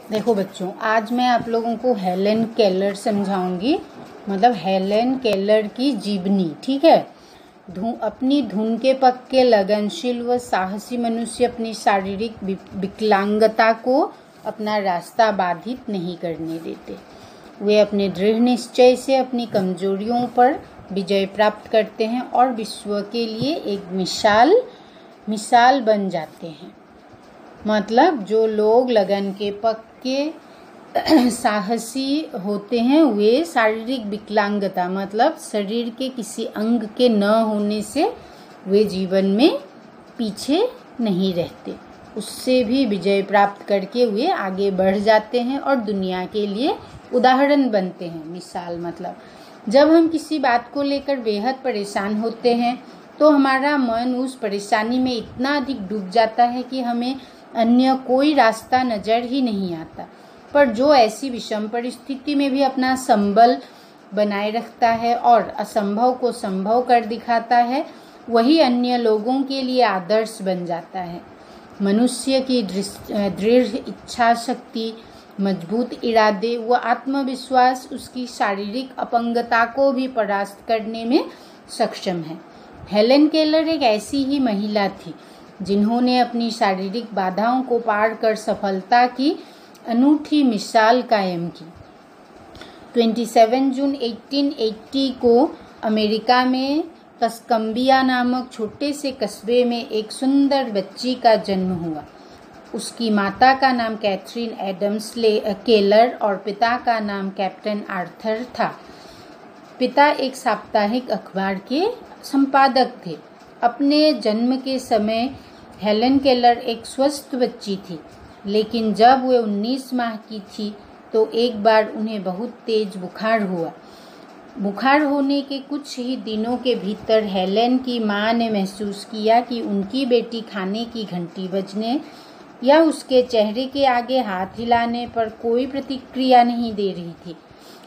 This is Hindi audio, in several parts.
देखो बच्चों, आज मैं आप लोगों को हेलेन केलर समझाऊंगी। मतलब हेलेन केलर की जीवनी। ठीक है। अपनी धुन के पक्के लगनशील व साहसी मनुष्य अपनी शारीरिक विकलांगता को अपना रास्ता बाधित नहीं करने देते। वे अपने दृढ़ निश्चय से अपनी कमजोरियों पर विजय प्राप्त करते हैं और विश्व के लिए एक मिसाल बन जाते हैं। मतलब जो लोग लगन के पक्के साहसी होते हैं वे शारीरिक विकलांगता मतलब शरीर के किसी अंग के न होने से वे जीवन में पीछे नहीं रहते, उससे भी विजय प्राप्त करके वे आगे बढ़ जाते हैं और दुनिया के लिए उदाहरण बनते हैं। मिसाल मतलब जब हम किसी बात को लेकर बेहद परेशान होते हैं तो हमारा मन उस परेशानी में इतना अधिक डूब जाता है कि हमें अन्य कोई रास्ता नजर ही नहीं आता। पर जो ऐसी विषम परिस्थिति में भी अपना संबल बनाए रखता है और असंभव को संभव कर दिखाता है, वही अन्य लोगों के लिए आदर्श बन जाता है। मनुष्य की दृढ़ इच्छा शक्ति, मजबूत इरादे व आत्मविश्वास उसकी शारीरिक अपंगता को भी परास्त करने में सक्षम है। हेलेन केलर एक ऐसी ही महिला थी जिन्होंने अपनी शारीरिक बाधाओं को पार कर सफलता की अनूठी मिसाल कायम की। 27 जून 1880 को अमेरिका में तस्कम्बिया नामक छोटे से कस्बे में एक सुंदर बच्ची का जन्म हुआ। उसकी माता का नाम कैथरीन एडम्स केलर और पिता का नाम कैप्टन आर्थर था। पिता एक साप्ताहिक अखबार के संपादक थे। अपने जन्म के समय हेलेन केलर एक स्वस्थ बच्ची थी, लेकिन जब वे 19 माह की थी तो एक बार उन्हें बहुत तेज बुखार हुआ। बुखार होने के कुछ ही दिनों के भीतर हेलेन की मां ने महसूस किया कि उनकी बेटी खाने की घंटी बजने या उसके चेहरे के आगे हाथ हिलाने पर कोई प्रतिक्रिया नहीं दे रही थी।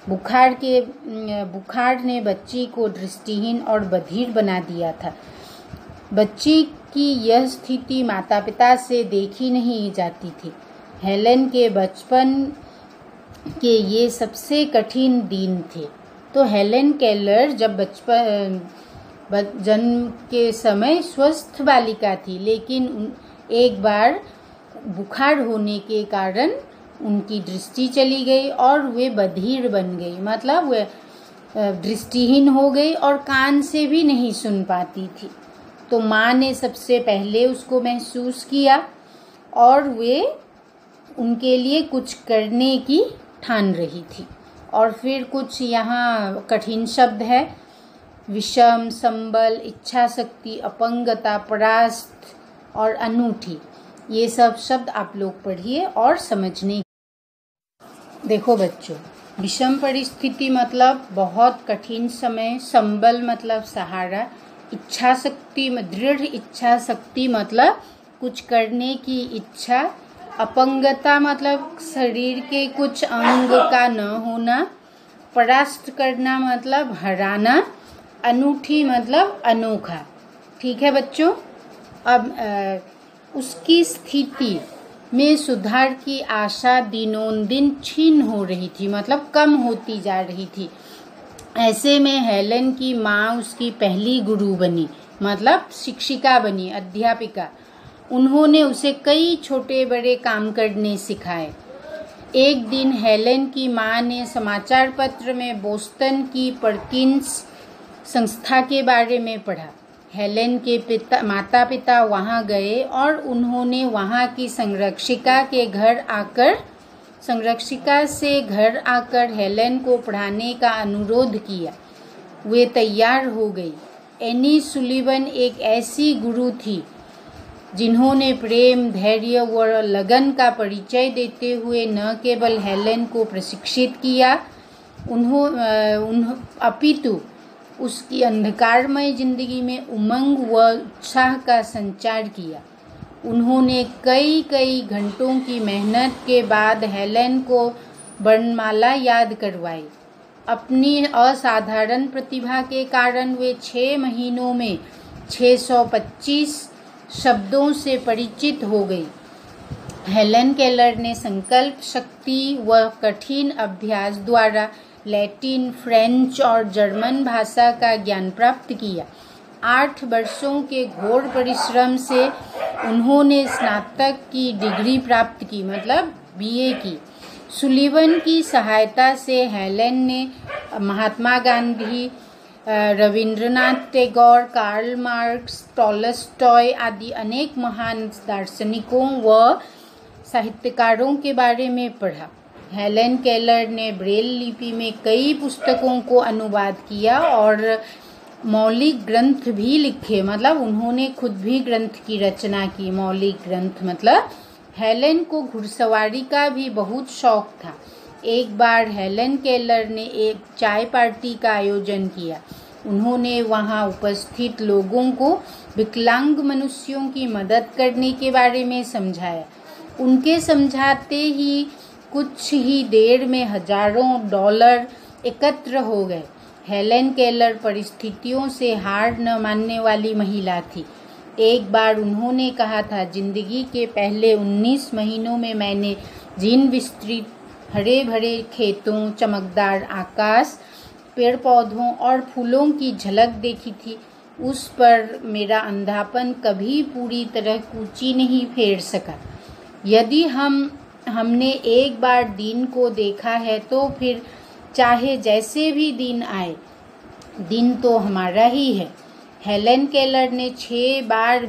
बुखार ने बच्ची को दृष्टिहीन और बधिर बना दिया था। बच्ची की यह स्थिति माता पिता से देखी नहीं जाती थी। हेलेन के बचपन के ये सबसे कठिन दिन थे। तो हेलेन केलर जब जन्म के समय स्वस्थ बालिका थी, लेकिन एक बार बुखार होने के कारण उनकी दृष्टि चली गई और वे बधिर बन गई। मतलब वे दृष्टिहीन हो गई और कान से भी नहीं सुन पाती थी। तो माँ ने सबसे पहले उसको महसूस किया और वे उनके लिए कुछ करने की ठान रही थी। और फिर कुछ यहाँ कठिन शब्द है: विषम, संबल, इच्छा शक्ति, अपंगता, परास्त और अनूठी। ये सब शब्द आप लोग पढ़िए और समझने। देखो बच्चों, विषम परिस्थिति मतलब बहुत कठिन समय, संबल मतलब सहारा, इच्छा शक्ति दृढ़ इच्छा शक्ति मतलब कुछ करने की इच्छा, अपंगता मतलब शरीर के कुछ अंग का न होना, परास्त करना मतलब हराना, अनूठी मतलब अनोखा। ठीक है बच्चों। अब उसकी स्थिति में सुधार की आशा दिनों-दिन क्षीण हो रही थी, मतलब कम होती जा रही थी। ऐसे में हेलेन की माँ उसकी पहली गुरु बनी, मतलब शिक्षिका बनी, अध्यापिका। उन्होंने उसे कई छोटे बड़े काम करने सिखाए। एक दिन हेलेन की माँ ने समाचार पत्र में बोस्टन की परकिंस संस्था के बारे में पढ़ा। हेलेन के माता पिता वहाँ गए और उन्होंने वहाँ की संरक्षिका से घर आकर हेलेन को पढ़ाने का अनुरोध किया। वे तैयार हो गई। एनी सुलिवन एक ऐसी गुरु थी जिन्होंने प्रेम, धैर्य व लगन का परिचय देते हुए न केवल हेलेन को प्रशिक्षित किया, अपितु उसकी अंधकारमय जिंदगी में उमंग व उत्साह का संचार किया। उन्होंने कई घंटों की मेहनत के बाद हेलेन को वर्णमाला याद करवाई। अपनी असाधारण प्रतिभा के कारण वे 6 महीनों में 625 शब्दों से परिचित हो गई। हेलेन केलर ने संकल्प शक्ति व कठिन अभ्यास द्वारा लैटिन, फ्रेंच और जर्मन भाषा का ज्ञान प्राप्त किया। 8 वर्षों के घोर परिश्रम से उन्होंने स्नातक की डिग्री प्राप्त की, मतलब बीए की। सुलिवन की सहायता से हेलेन ने Mahatma Gandhi, Rabindranath Tagore, Karl Marx, Tolstoy आदि अनेक महान दार्शनिकों व साहित्यकारों के बारे में पढ़ा। हेलेन केलर ने ब्रेल लिपि में कई पुस्तकों को अनुवाद किया और मौलिक ग्रंथ भी लिखे, मतलब उन्होंने खुद भी ग्रंथ की रचना की। मौलिक ग्रंथ मतलब हेलेन को घुड़सवारी का भी बहुत शौक था। एक बार हेलेन केलर ने एक चाय पार्टी का आयोजन किया। उन्होंने वहां उपस्थित लोगों को विकलांग मनुष्यों की मदद करने के बारे में समझाया। उनके समझाते ही कुछ ही देर में हजारों डॉलर एकत्र हो गए। हेलेन केलर परिस्थितियों से हार न मानने वाली महिला थी। एक बार उन्होंने कहा था, जिंदगी के पहले 19 महीनों में मैंने जिन विस्तृत हरे भरे खेतों, चमकदार आकाश, पेड़ पौधों और फूलों की झलक देखी थी, उस पर मेरा अंधापन कभी पूरी तरह कूची नहीं फेर सका। यदि हमने एक बार दिन को देखा है तो फिर चाहे जैसे भी दिन आए, दिन तो हमारा ही है। हेलेन केलर ने 6 बार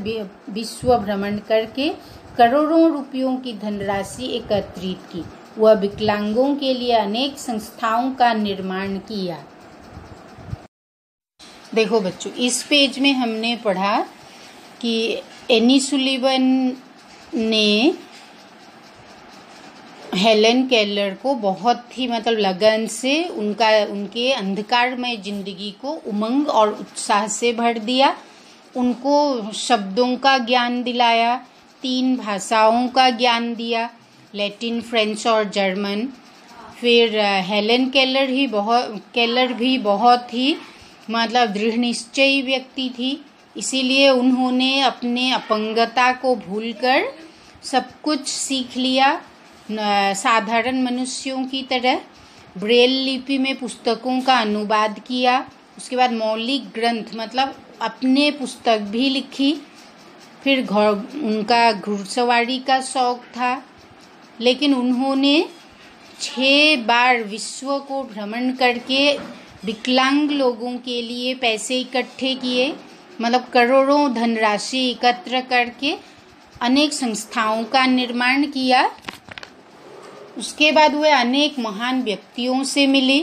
विश्व भ्रमण करके करोड़ों रुपयों की धनराशि एकत्रित की। वह विकलांगों के लिए अनेक संस्थाओं का निर्माण किया। देखो बच्चों, इस पेज में हमने पढ़ा कि एनी सुलिवन ने हेलेन केलर को बहुत ही मतलब लगन से उनके अंधकारमय जिंदगी को उमंग और उत्साह से भर दिया। उनको शब्दों का ज्ञान दिलाया, 3 भाषाओं का ज्ञान दिया, लैटिन, फ्रेंच और जर्मन। फिर हेलेन केलर भी बहुत ही मतलब दृढ़ निश्चयी व्यक्ति थी। इसीलिए उन्होंने अपने अपंगता को भूलकर सब कुछ सीख लिया। साधारण मनुष्यों की तरह ब्रेल लिपि में पुस्तकों का अनुवाद किया। उसके बाद मौलिक ग्रंथ मतलब अपने पुस्तक भी लिखी। फिर उनका घुड़सवारी का शौक था, लेकिन उन्होंने 6 बार विश्व को भ्रमण करके विकलांग लोगों के लिए पैसे इकट्ठे किए, मतलब करोड़ों धनराशि एकत्र करके अनेक संस्थाओं का निर्माण किया। उसके बाद वे अनेक महान व्यक्तियों से मिले।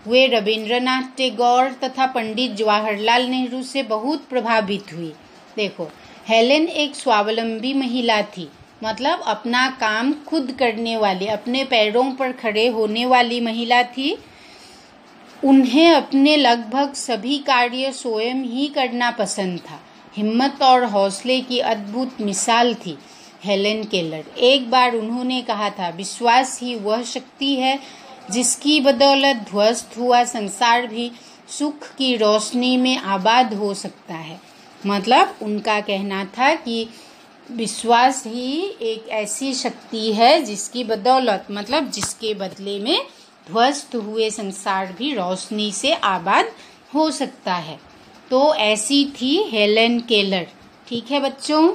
वे रविंद्रनाथ टैगोर तथा पंडित जवाहरलाल नेहरू से बहुत प्रभावित हुई। देखो, हेलेन एक स्वावलंबी महिला थी, मतलब अपना काम खुद करने वाली, अपने पैरों पर खड़े होने वाली महिला थी। उन्हें अपने लगभग सभी कार्य स्वयं ही करना पसंद था। हिम्मत और हौसले की अद्भुत मिसाल थी हेलेन केलर। एक बार उन्होंने कहा था, विश्वास ही वह शक्ति है जिसकी बदौलत ध्वस्त हुआ संसार भी सुख की रोशनी में आबाद हो सकता है। मतलब उनका कहना था कि विश्वास ही एक ऐसी शक्ति है जिसकी बदौलत, मतलब जिसके बदले में ध्वस्त हुए संसार भी रोशनी से आबाद हो सकता है। तो ऐसी थी हेलेन केलर। ठीक है बच्चों।